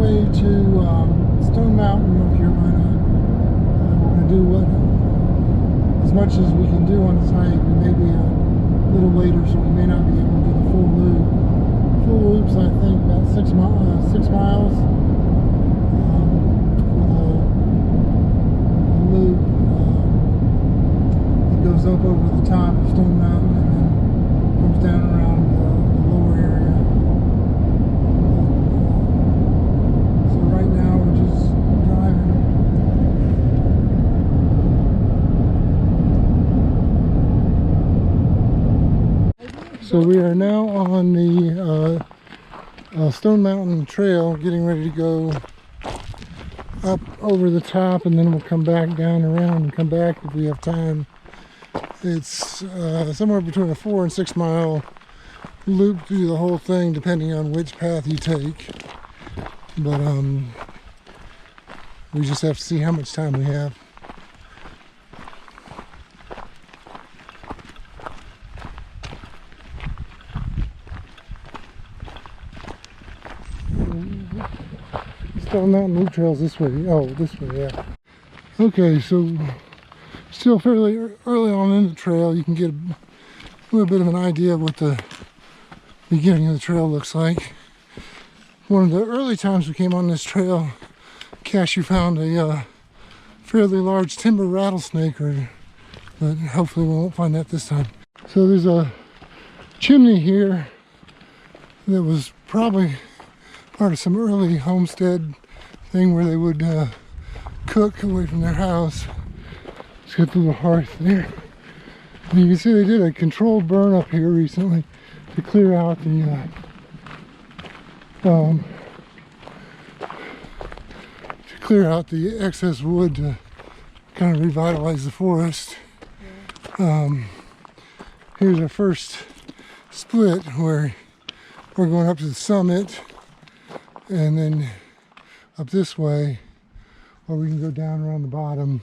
way to Stone Mountain, North Carolina. We're going to do as much as we can do on this hike. We may be a little later, so we may not be able to do the full loop. Full loop's, I think, about 6 miles. The loop it goes up over the top of Stone Mountain and then comes down around the lower area. So right now we're just driving. So we are now on the Stone Mountain Trail, getting ready to go up over the top, and then we'll come back down around and come back if we have time. It's somewhere between a 4 and 6 mile loop through the whole thing, depending on which path you take. But we just have to see how much time we have. Stone Mountain Loop Trail's this way. Oh, this way, yeah. Okay, so still fairly early on in the trail. You can get a little bit of an idea of what the beginning of the trail looks like. One of the early times we came on this trail, Kashu found a fairly large timber rattlesnake, but hopefully we won't find that this time. So there's a chimney here that was probably part of some early homestead thing where they would cook away from their house. Let's get to the hearth there. And you can see they did a controlled burn up here recently to clear out the excess wood to kind of revitalize the forest. Here's our first split where we're going up to the summit and then up this way, or we can go down around the bottom.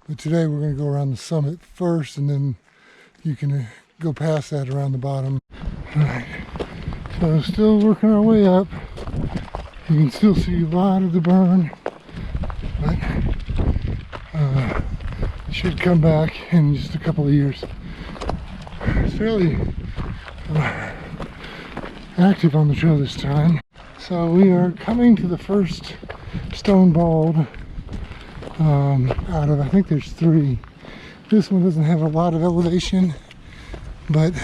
But today we're going to go around the summit first, and then you can go past that around the bottom. Alright, so still working our way up. You can still see a lot of the burn, but should come back in just a couple of years. It's fairly active on the trail this time. So we are coming to the first stone bald out of, I think there's 3. This one doesn't have a lot of elevation, but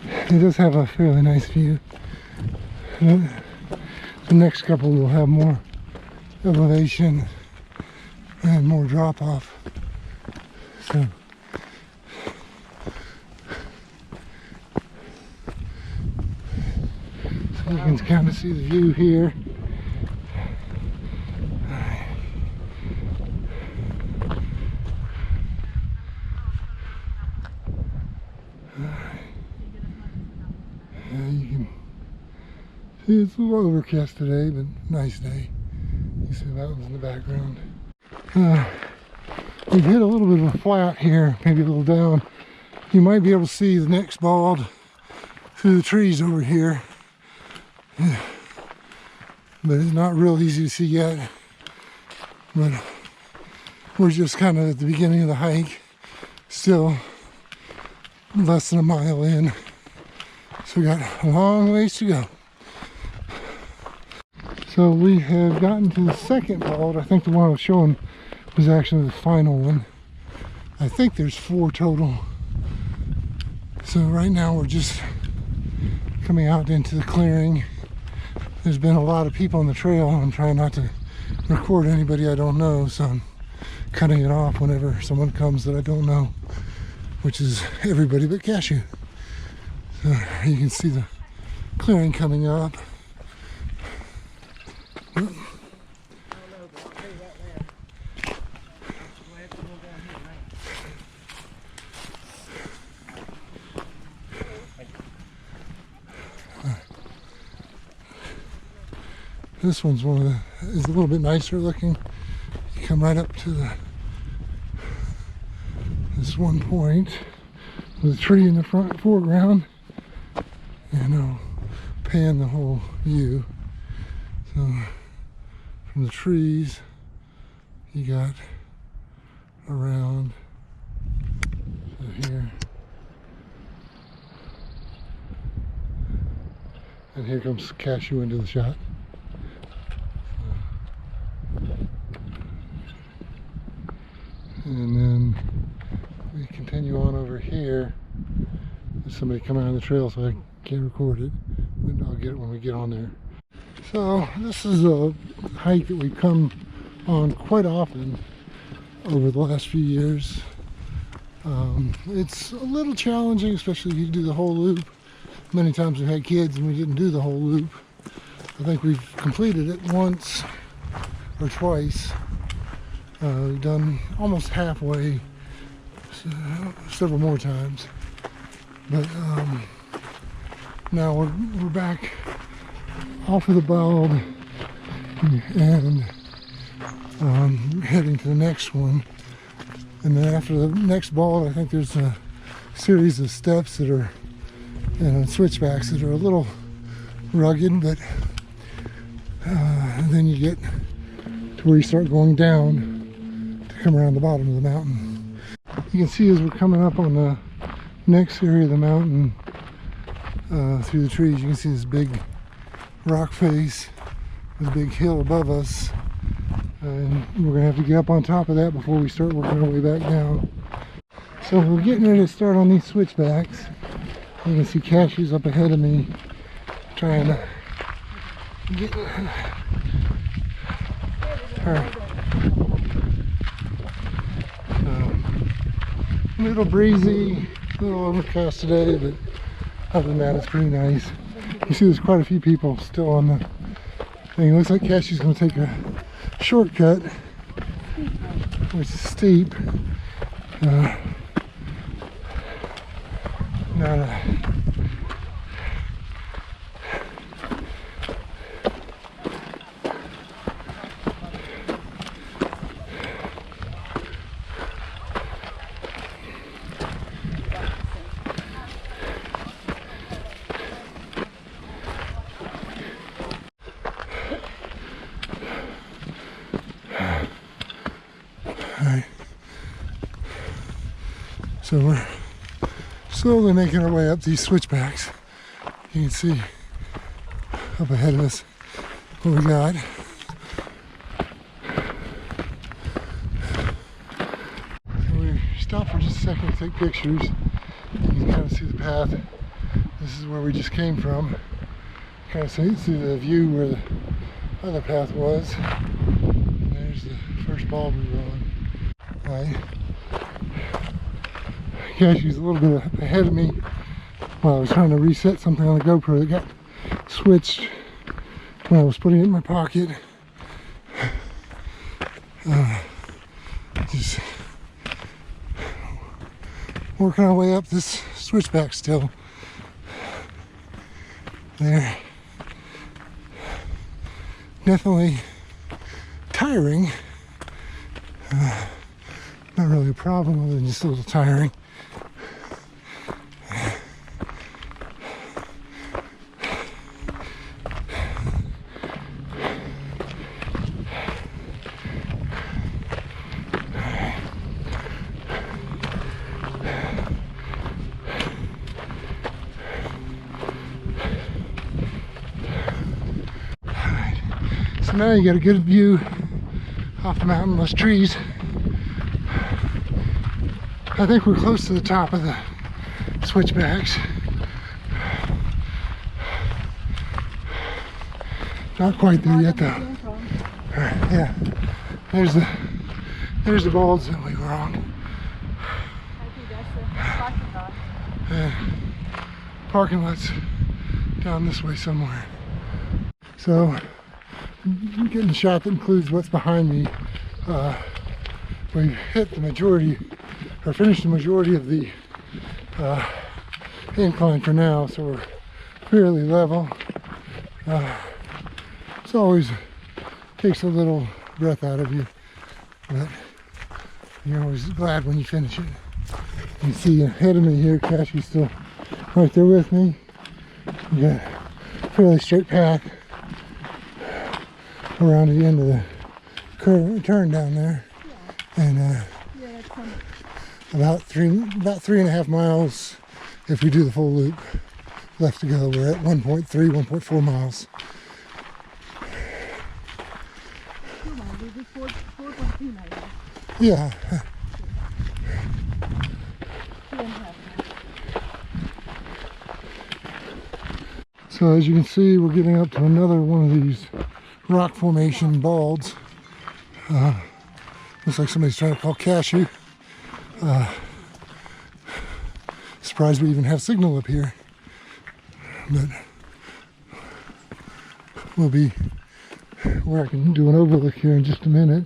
it does have a fairly nice view. The next couple will have more elevation and more drop off. So you can kind of see the view here. Yeah, you can see it's a little overcast today, but nice day. You see the mountains in the background. We've hit a little bit of a flat here, maybe a little down. You might be able to see the next bald through the trees over here. Yeah. But it's not real easy to see yet. But we're just kind of at the beginning of the hike, still less than a mile in. So we got a long ways to go. So we have gotten to the second bald. I think the one I was showing was actually the final one. I think there's 4 total. So right now we're just coming out into the clearing. There's been a lot of people on the trail. I'm trying not to record anybody I don't know, so I'm cutting it off whenever someone comes that I don't know, which is everybody but Kashu. So you can see the clearing coming up. This one's is a little bit nicer looking. You come right up to this one point with a tree in the foreground, and I'll pan the whole view. So from the trees, you got around to here. And here comes Kashu into the shot. And then we continue on over here. There's somebody coming on the trail, so I can't record it, but I'll get it when we get on there. So this is a hike that we've come on quite often over the last few years. It's a little challenging, especially if you do the whole loop. Many times we've had kids and we didn't do the whole loop. I think we've completed it once or twice. We've done almost halfway several more times. But now we're back off of the bald and heading to the next one. And then after the next bald, I think there's a series of steps that are and switchbacks that are a little rugged, but then you get to where you start going down to come around the bottom of the mountain. You can see as we're coming up on the next area of the mountain through the trees, you can see this big rock face with a big hill above us, and we're gonna have to get up on top of that before we start working our way back down. So we're getting ready to start on these switchbacks. You can see Kashu's up ahead of me trying to get her. A little breezy, a little overcast today, but other than that it's pretty nice. You see there's quite a few people still on the thing. It looks like Kashu's going to take a shortcut, which is steep. Not a Alright. So we're slowly making our way up these switchbacks. You can see up ahead of us what we got. So we stopped for just a second to take pictures. You can kind of see the path. This is where we just came from. Kind of see the view where the other path was. And there's the first ball we were on. Right. Kashu's a little bit ahead of me while I was trying to reset something on the GoPro that got switched when I was putting it in my pocket. Just working our way up this switchback still. There. Definitely tiring. Not really a problem other than just a little tiring. So now you got a good view off the mountain, less trees. I think we're close to the top of the switchbacks. Not quite there yet though. Alright, yeah. There's the balls that we were on. I think that's the parking lot. Yeah. Parking lot's down this way somewhere. So I'm getting a shot that includes what's behind me. We've hit the majority, or finished the majority of the incline for now, so we're fairly level. It always takes a little breath out of you, but you're always glad when you finish it. You can see ahead of me here, Kashu's still right there with me. We got a fairly straight path. around the end of the turn down there. Yeah. And Yeah, that's fun. about 3.5 miles if we do the full loop left to go. We're at 1.3, 1.4 miles. 2 miles. We did 4.3 miles. Yeah. 2.5 miles. So as you can see, we're getting up to another one of these rock formation balds. Looks like somebody's trying to call Kashu. Surprised we even have signal up here. But we'll be where I can do an overlook here in just a minute.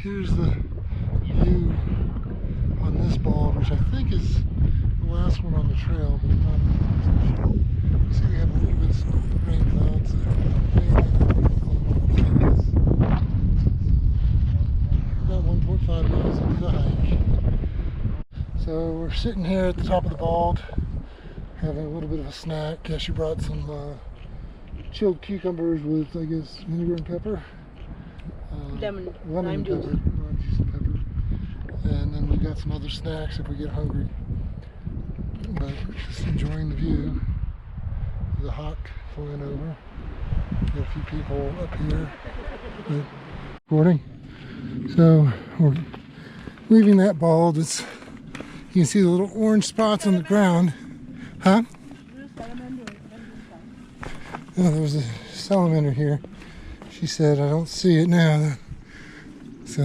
Here's the view on this ball, which I think is the last one on the trail, but I'm not sure. You see we have a little bit of rain clouds. About 1.5 miles into the hike. So we're sitting here at the top of the bald, having a little bit of a snack. Cassie brought some chilled cucumbers with, I guess, vinegar and pepper. Lemon and juice. pepper, lime juice and pepper. And then we got some other snacks if we get hungry. But just enjoying the view. The hawk flying over. Got a few people up here. But recording. So we're leaving that bald. You can see the little orange spots on the ground. Huh? Oh, there was a salamander here. She said, I don't see it now. So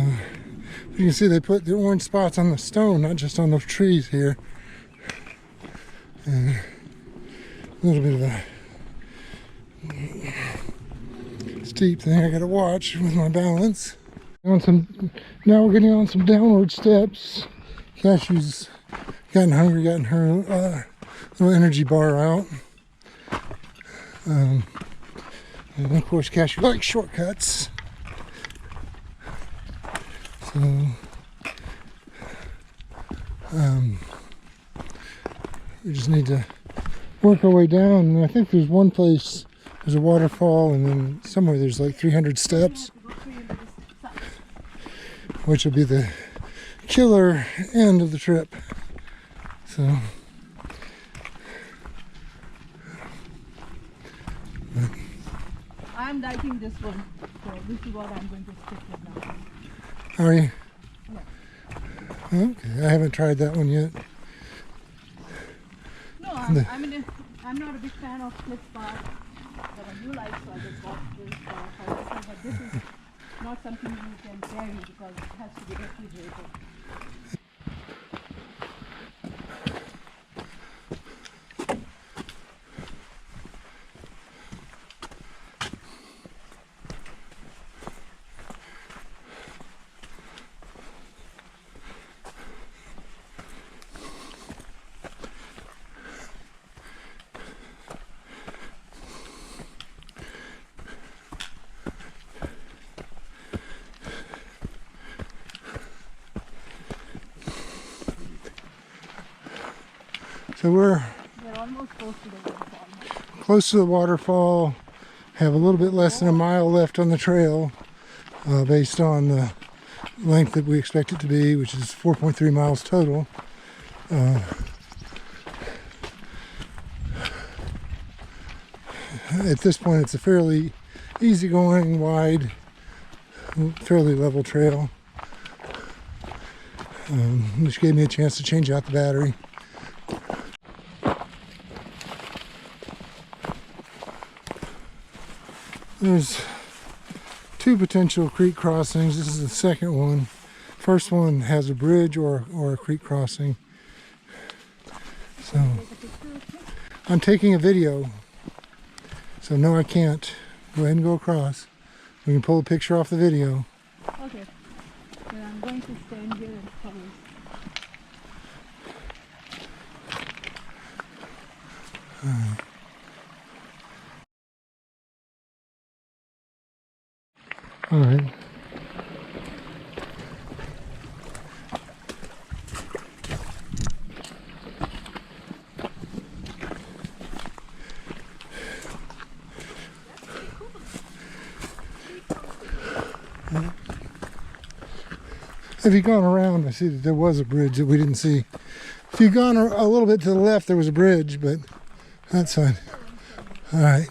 you can see they put the orange spots on the stone, not just on those trees here. And a little bit of a steep thing I gotta watch with my balance. Now we're getting on some downward steps. Cashu's gotten hungry, gotten her little energy bar out. And of course, Kashu likes shortcuts. So, we just need to work our way down. And I think there's one place, there's a waterfall, and then somewhere there's like 300 steps, which will be the killer end of the trip. So. I'm liking this one, so this is what I'm going to stick with now. Are you? Yeah. Okay, I haven't tried that one yet. No, I'm not a big fan of split spot, but I do like, so I just got this but this is not something you can carry because it has to be refrigerated. So we're almost close to the waterfall. Close to the waterfall, have a little bit less than a mile left on the trail based on the length that we expect it to be, which is 4.3 miles total. At this point, it's a fairly easygoing, wide, fairly level trail, which gave me a chance to change out the battery. There's two potential creek crossings. This is the second one. First one has a bridge or a creek crossing. So I'm taking a video. So no, I can't. Go ahead and go across. We can pull a picture off the video. Okay. Then I'm going to stand here and pose. All right. If you'd gone around, I see that there was a bridge that we didn't see. If you'd gone a little bit to the left, there was a bridge, but that's fine. All right.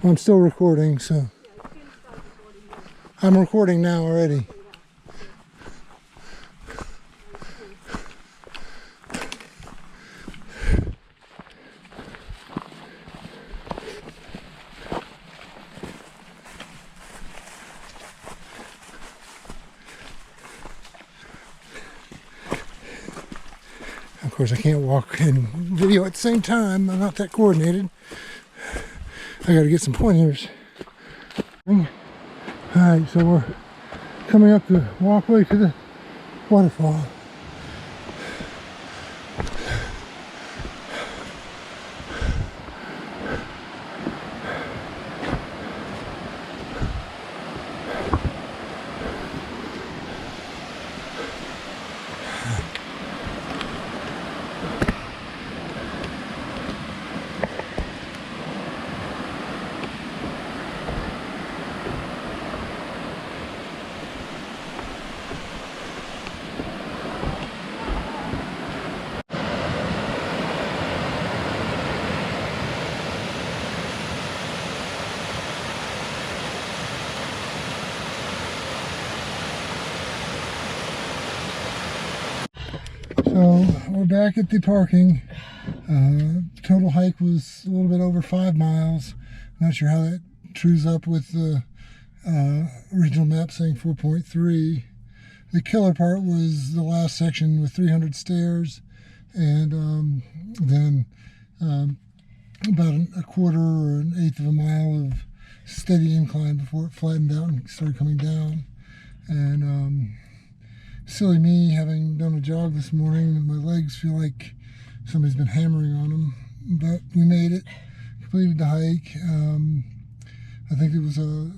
Well, I'm still recording, so I'm recording now already. Of course, I can't walk and video at the same time. I'm not that coordinated. I got to get some pointers. All right, so we're coming up the walkway to the waterfall. So we're back at the parking. Total hike was a little bit over 5 miles. Not sure how that trues up with the original map saying 4.3. The killer part was the last section with 300 stairs, and then about a quarter or an eighth of a mile of steady incline before it flattened out and started coming down. And silly me, having done a jog this morning, my legs feel like somebody's been hammering on them. But we made it, completed the hike. I think it was a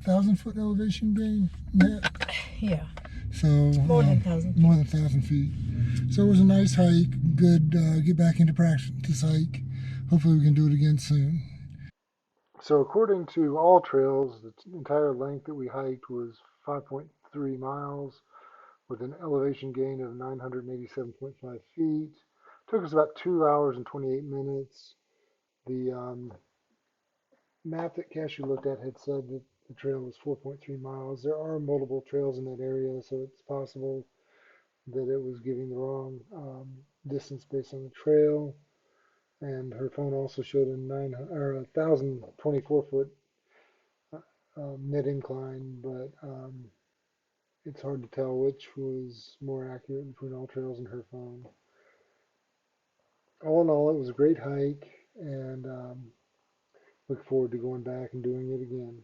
1,000-foot elevation gain, Matt? Yeah. So More than 1,000 feet. More than 1,000 feet. So it was a nice hike. Good. Get back into practice hike. Hopefully we can do it again soon. So according to All Trails, the entire length that we hiked was 5.3 miles with an elevation gain of 987.5 feet. Took us about 2 hours and 28 minutes. The map that Kashu looked at had said that the trail was 4.3 miles. There are multiple trails in that area, so it's possible that it was giving the wrong distance based on the trail. And her phone also showed a 1,024 foot mid incline, but it's hard to tell which was more accurate between All Trails and her phone. All in all, it was a great hike, and look forward to going back and doing it again.